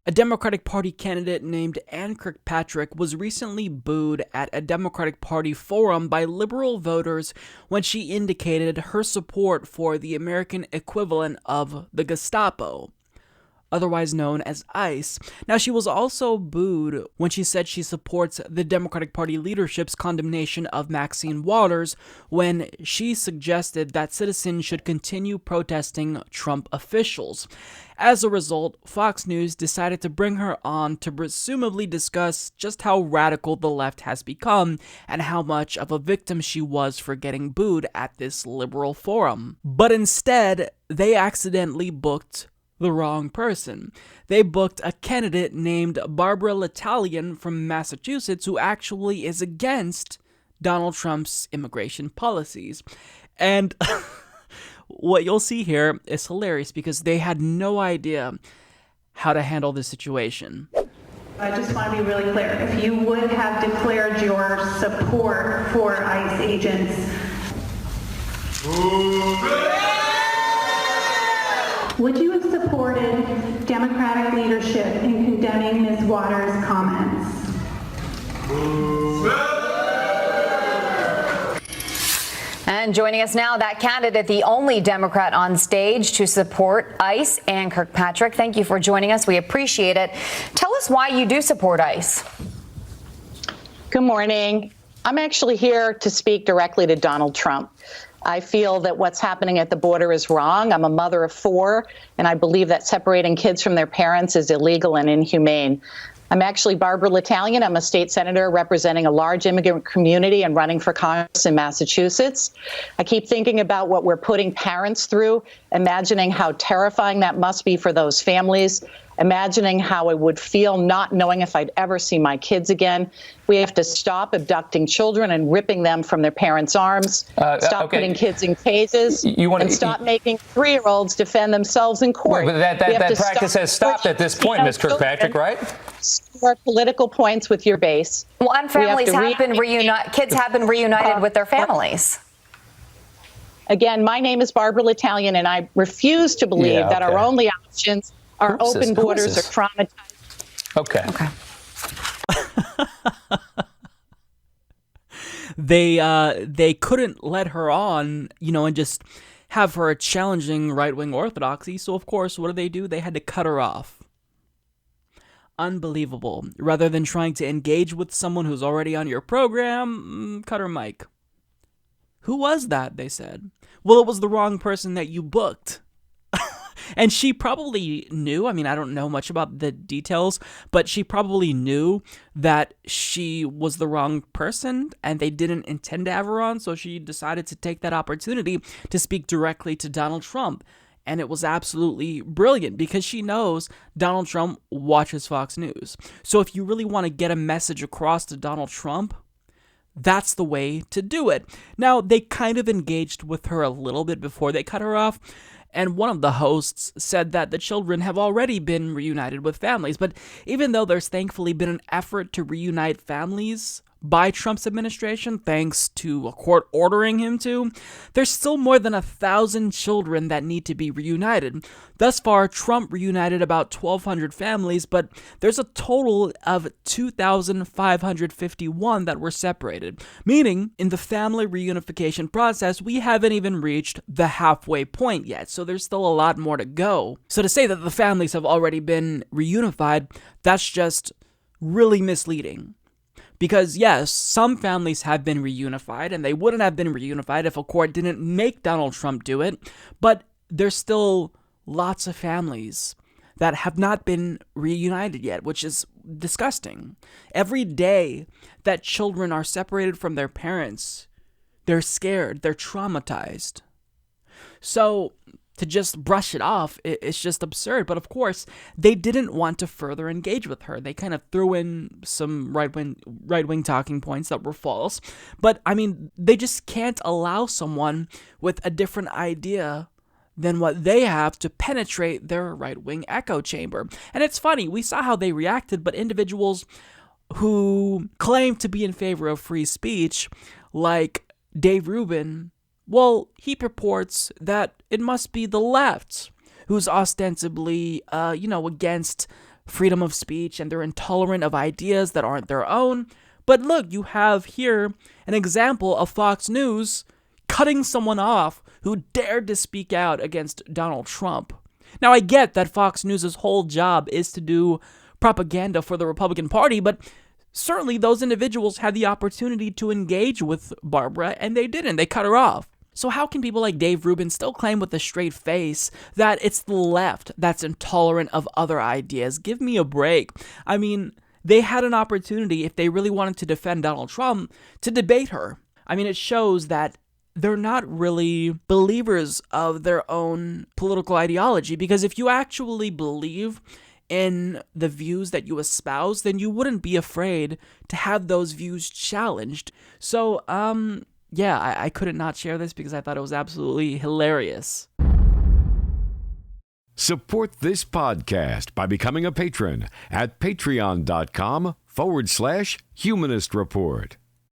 A Democratic Party candidate named Ann Kirkpatrick was recently booed at a Democratic Party forum by liberal voters when she indicated her support for the American equivalent of the Gestapo, otherwise known as ICE. Now, she was also booed when she said she supports the Democratic Party leadership's condemnation of Maxine Waters when she suggested that citizens should continue protesting Trump officials. As a result, Fox News decided to bring her on to presumably discuss just how radical the left has become and how much of a victim she was for getting booed at this liberal forum. But instead, they accidentally booked the wrong person. They booked a candidate named Barbara L'Italian from Massachusetts who actually is against Donald Trump's immigration policies. And what you'll see here is hilarious because they had no idea how to handle this situation. I just want to be really clear. If you would have declared your support for ICE agents, would you have supported Democratic leadership in condemning Ms. Waters' comments? And joining us now, that candidate, the only Democrat on stage to support ICE, Ann Kirkpatrick. Thank you for joining us. We appreciate it. Tell us why you do support ICE. Good morning. I'm actually here to speak directly to Donald Trump. I feel that what's happening at the border is wrong. I'm a mother of 4, and I believe that separating kids from their parents is illegal and inhumane. I'm actually Barbara L'Italian. I'm a state senator representing a large immigrant community and running for Congress in Massachusetts. I keep thinking about what we're putting parents through, imagining how terrifying that must be for those families, imagining how it would feel not knowing if I'd ever see my kids again. We have to stop abducting children and ripping them from their parents' arms, stop putting kids in cages, and stop making 3-year-olds defend themselves in court. But that practice has stopped at this point, Ms. Kirkpatrick, right? Score political points with your base. Well, and families have been reunited. Kids have been reunited with their families. Again, my name is Barbara L'Italian, and I refuse to believe that our only options are open borders or traumatized. Okay. They couldn't let her on, and just have her challenging right-wing orthodoxy. So of course, what do? They had to cut her off. Unbelievable. Rather than trying to engage with someone who's already on your program, cut her mic. Who was that? They said. Well, it was the wrong person that you booked. And she probably knew, I don't know much about the details, but she probably knew that she was the wrong person and they didn't intend to have her on, so she decided to take that opportunity to speak directly to Donald Trump. And it was absolutely brilliant because she knows Donald Trump watches Fox News. So if you really want to get a message across to Donald Trump, that's the way to do it. Now, they kind of engaged with her a little bit before they cut her off. And one of the hosts said that the children have already been reunited with families. But even though there's thankfully been an effort to reunite families by Trump's administration, thanks to a court ordering him to, there's still more than 1,000 children that need to be reunited. Thus far, Trump reunited about 1,200 families, but there's a total of 2,551 that were separated, meaning in the family reunification process, we haven't even reached the halfway point yet, so there's still a lot more to go. So to say that the families have already been reunified, that's just really misleading. Because yes, some families have been reunified, and they wouldn't have been reunified if a court didn't make Donald Trump do it, but there's still lots of families that have not been reunited yet, which is disgusting. Every day that children are separated from their parents, they're scared, they're traumatized. So to just brush it off, it's just absurd. But of course, they didn't want to further engage with her. They kind of threw in some right-wing talking points that were false. But, they just can't allow someone with a different idea than what they have to penetrate their right-wing echo chamber. And it's funny, we saw how they reacted, but individuals who claim to be in favor of free speech, like Dave Rubin, well, he purports that it must be the left who's ostensibly, against freedom of speech and they're intolerant of ideas that aren't their own. But look, you have here an example of Fox News cutting someone off who dared to speak out against Donald Trump. Now, I get that Fox News' whole job is to do propaganda for the Republican Party, but certainly those individuals had the opportunity to engage with Barbara, and they didn't. They cut her off. So how can people like Dave Rubin still claim with a straight face that it's the left that's intolerant of other ideas? Give me a break. I mean, they had an opportunity, if they really wanted to defend Donald Trump, to debate her. I mean, it shows that they're not really believers of their own political ideology, because if you actually believe in the views that you espouse, then you wouldn't be afraid to have those views challenged. So, yeah, I couldn't not share this because I thought it was absolutely hilarious. Support this podcast by becoming a patron at patreon.com/Humanist Report.